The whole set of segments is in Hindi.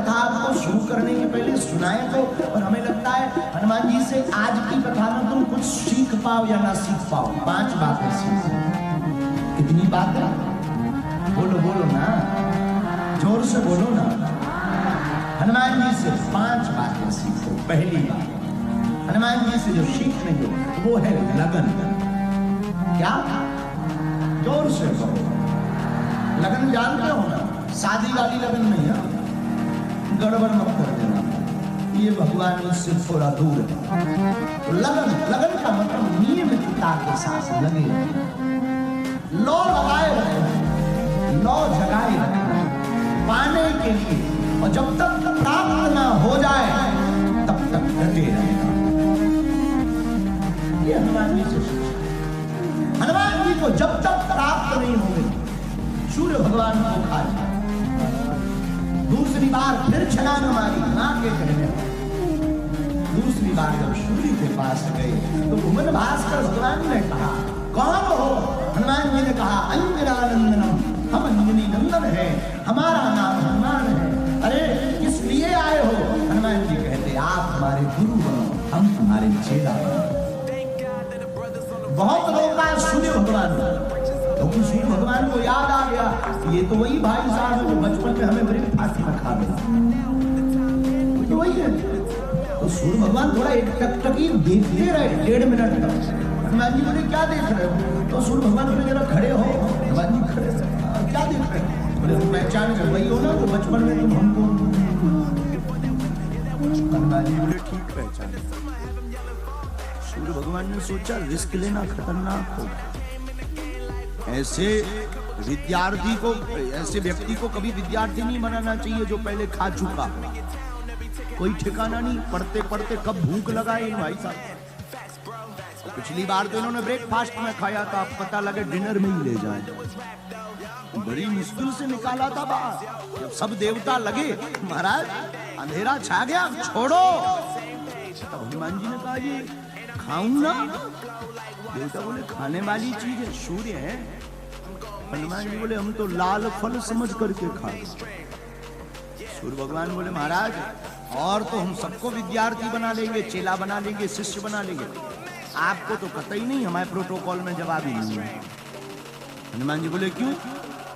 कथा आपको शुरू करने के पहले सुनाए तो, और हमें लगता है हनुमान जी से आज की कथा में तुम कुछ सीख पाओ या ना सीख पाओ। 5 बातें सीख। कितनी बातें? बोलो बोलो ना, जोर से बोलो ना। हनुमान जी से 5 बातें सीखो। पहली बात हनुमान जी से जो सीखने हो वो है लगन। क्या? जोर से कहो। लगन जानते हो ना, शादी वाली लगन नहीं है, गड़बड़ मत कर देना, ये भगवान इससे थोड़ा दूर है। तो लगन, लगन का मतलब नियमितता के साथ लगे, लौ लगाए रखना, लौ जगाए रखना पाने के लिए, और जब तक प्राप्त ना हो जाए तब तक डटे रहना। ये हनुमान जी से शिक्षा। हनुमान जी को जब तक प्राप्त नहीं होंगे सूर्य भगवान को खा लिया। दूसरी बार फिर छलांग मारी मां के कहने। दूसरी बार जब सूर्य के पास गए तो भुवन भास्कर भगवान ने कहा, कौन हो? हनुमान जी ने कहा, अंजनानंदनम, हम अंजनी नंदन है, हमारा नाम हनुमान है। अरे किस लिए आए हो? हनुमान जी कहते, आप हमारे गुरु बनो, हम तुम्हारे चेला बनो। बहुत रोका सूर्य भगवान, क्योंकि सूर्य भगवान को याद आ गया, ये तो वही भाई साहब जो बचपन में हमें ब्रेकफास्ट में खा गया, तो वही है। तो सूर्य भगवान थोड़ा एक टकटकी देखते रहे 1.5 मिनट तक। हनुमान जी बोले, क्या देख रहे हो? तो सूर्य भगवान बोले, जरा खड़े हो। हनुमान जी खड़े, क्या देख रहे हो? बोले, पहचान कर वही हो ना तो बचपन में तुम हमको। हनुमान जी बोले, ठीक पहचान। सूर्य भगवान ने सोचा रिस्क लेना खतरनाक होगा, ऐसे विद्यार्थी को, ऐसे व्यक्ति को कभी विद्यार्थी नहीं बनाना चाहिए जो पहले खा चुका। कोई ठिकाना नहीं, पढ़ते पढ़ते कब भूख लगाए भाई साहब। पिछली बार तो इन्होंने ब्रेकफास्ट में खाया था, पता लगे डिनर में ही ले जाए। बड़ी मुश्किल से निकाला था बाहर। जब सब देवता लगे, महाराज अंधेरा छा गया, छोड़ो। तब हनुमान जी ने कहा, ये खाऊं ना? देवता बोले, खाने वाली चीज है, सूर्य है। हनुमान जी बोले, हम तो लाल फल समझ करके खाए। सूर्य भगवान बोले, महाराज और तो हम सबको विद्यार्थी बना लेंगे, चेला बना लेंगे, शिष्य बना लेंगे, आपको तो कतई नहीं, हमारे प्रोटोकॉल में जवाब ही नहीं है। हनुमान जी बोले, क्यों?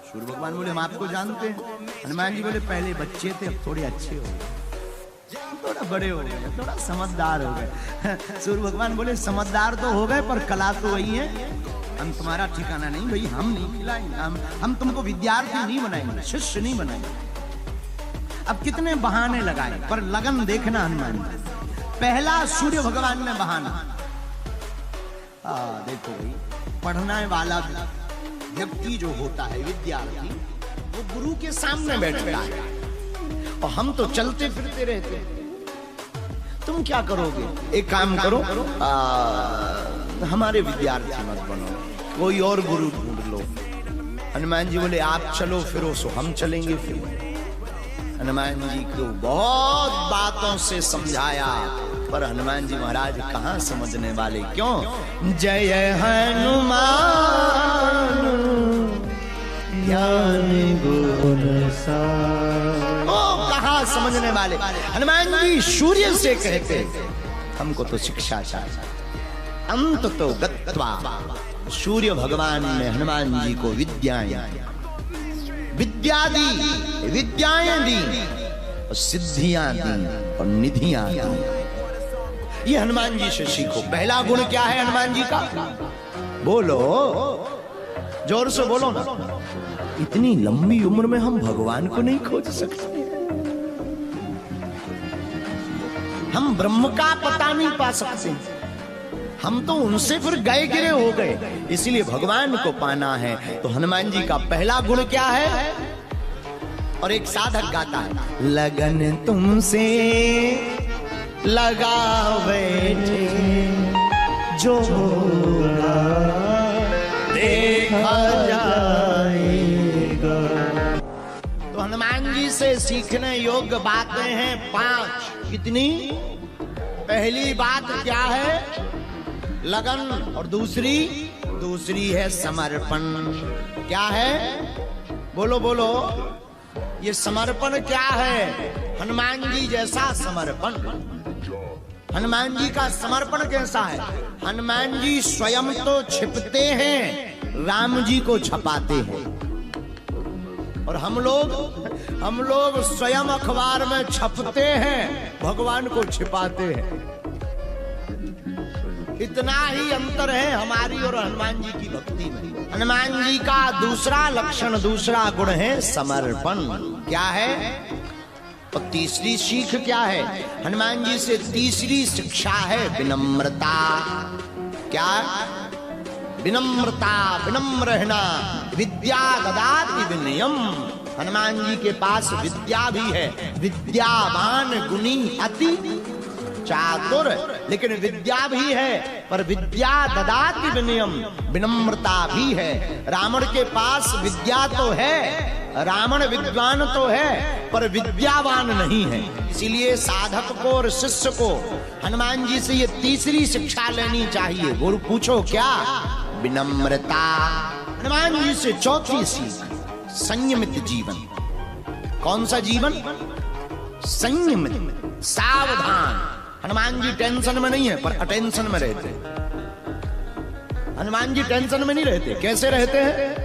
सूर्य भगवान बोले, हम आपको जानते हैं। हनुमान जी बोले, पहले बच्चे थे, अब थोड़े अच्छे हो गए, थोड़ा बड़े हो गए, थोड़ा समझदार हो गए। सूर्य भगवान बोले, समझदार तो हो गए पर कला तो वही है, हम तुम्हारा ठिकाना नहीं भाई, हम नहीं खिलाएंगे, हम तुमको विद्यार्थी नहीं बनाएंगे, शिष्य नहीं बनाएंगे। अब कितने बहाने लगाए पर लगन देखना हनुमान जी। पहला सूर्य भगवान ने बहाना, देखो भाई, पढ़ने वाला व्यक्ति जो होता है, विद्यार्थी, वो गुरु के सामने बैठता है और हम तो चलते फिरते रहते हैं। तुम क्या करोगे? एक काम करो, हमारे विद्यार्थी मत बनो, कोई और गुरु ढूंढ लो। हनुमान जी बोले, आप चलो फिरो सो हम चलेंगे फिर। हनुमान जी को बहुत बातों से समझाया पर हनुमान जी महाराज कहाँ समझने वाले। क्यों? जय हनुमान ज्ञान गुण सागर, ओ कहाँ समझने वाले। हनुमान जी सूर्य से कहते, हमको तो शिक्षा चाहिए। अंत तो गत्वा, सूर्य भगवान ने हनुमान जी को विद्याएं, विद्या दी, विद्याएं दी, और सिद्धियां दी और निधियां दी। ये हनुमान जी से सीखो। पहला गुण क्या है हनुमान जी का? बोलो, जोर से बोलो ना। इतनी लंबी उम्र में हम भगवान को नहीं खोज सकते, हम ब्रह्म का पता नहीं पा सकते, हम तो उनसे फिर गए गिरे हो गए। इसलिए भगवान को पाना है तो हनुमान जी का पहला गुण क्या है? और एक साधक गाता है, लगन तुमसे लगा बैठे जो होगा देखा जाएगा। तो हनुमान जी से सीखने योग्य बातें हैं 5। कितनी? पहली बात क्या है? लगन। और दूसरी है समर्पण। क्या है? बोलो बोलो। ये समर्पण क्या है? हनुमान जी जैसा समर्पण। हनुमान जी का समर्पण कैसा है? हनुमान जी स्वयं तो छिपते हैं, राम जी को छपाते हैं। और हम लोग स्वयं अखबार में छपते हैं, भगवान को छिपाते हैं। इतना ही अंतर है हमारी और हनुमान जी की भक्ति में। हनुमान जी का दूसरा लक्षण, दूसरा गुण है समर्पण। क्या है? और तीसरी सीख क्या है? हनुमान जी से तीसरी शिक्षा है विनम्रता। क्या? विनम्रता, विनम्र रहना। विद्या ददाति विनयम। हनुमान जी के पास विद्या भी है, विद्यावान गुणी अति चातुर, लेकिन विद्या भी है, पर विद्या ददाति विनयम, विनम्रता भी है। रावण के पास विद्या तो है, रावण विद्वान तो है, पर विद्यावान नहीं है। इसीलिए साधक को और शिष्य को हनुमान जी से ये तीसरी शिक्षा लेनी चाहिए। गुरु पूछो क्या? विनम्रता। हनुमान जी से चौथी सीख, संयमित जीवन। कौन सा जीवन? संयमित, सावधान। हनुमान जी टेंशन में नहीं है, पर अटेंशन में रहते हैं। हनुमान जी टेंशन में नहीं रहते। कैसे रहते हैं?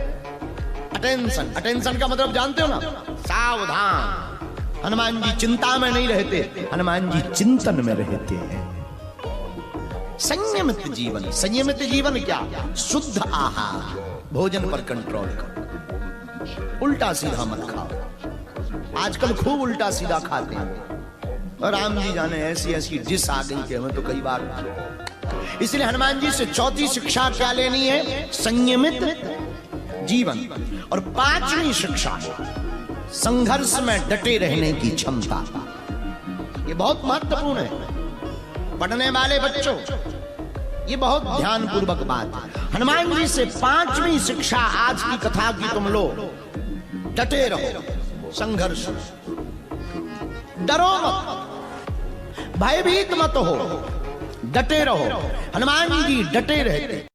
अटेंशन। अटेंशन का मतलब जानते हो ना? सावधान। हनुमान जी चिंता में नहीं रहते, हनुमान जी चिंतन में रहते हैं। संयमित जीवन। संयमित जीवन क्या? शुद्ध आहार, भोजन पर कंट्रोल करो, उल्टा सीधा मत खाओ। आजकल खूब उल्टा सीधा खाते हैं, और राम जी जाने ऐसी ऐसी डिश आ गई कि हमें तो कई बार। इसलिए हनुमान जी से चौथी शिक्षा क्या लेनी है? संयमित जीवन। और पांचवी शिक्षा, संघर्ष में डटे रहने की क्षमता। ये बहुत महत्वपूर्ण है पढ़ने वाले बच्चों, ये बहुत ध्यानपूर्वक बात है। हनुमान जी से पांचवी शिक्षा आज की कथा की तुम लो, डटे रहो, संघर्ष, डरो मत, भयभीत मत हो, डटे रहो। हनुमान जी डटे रहते।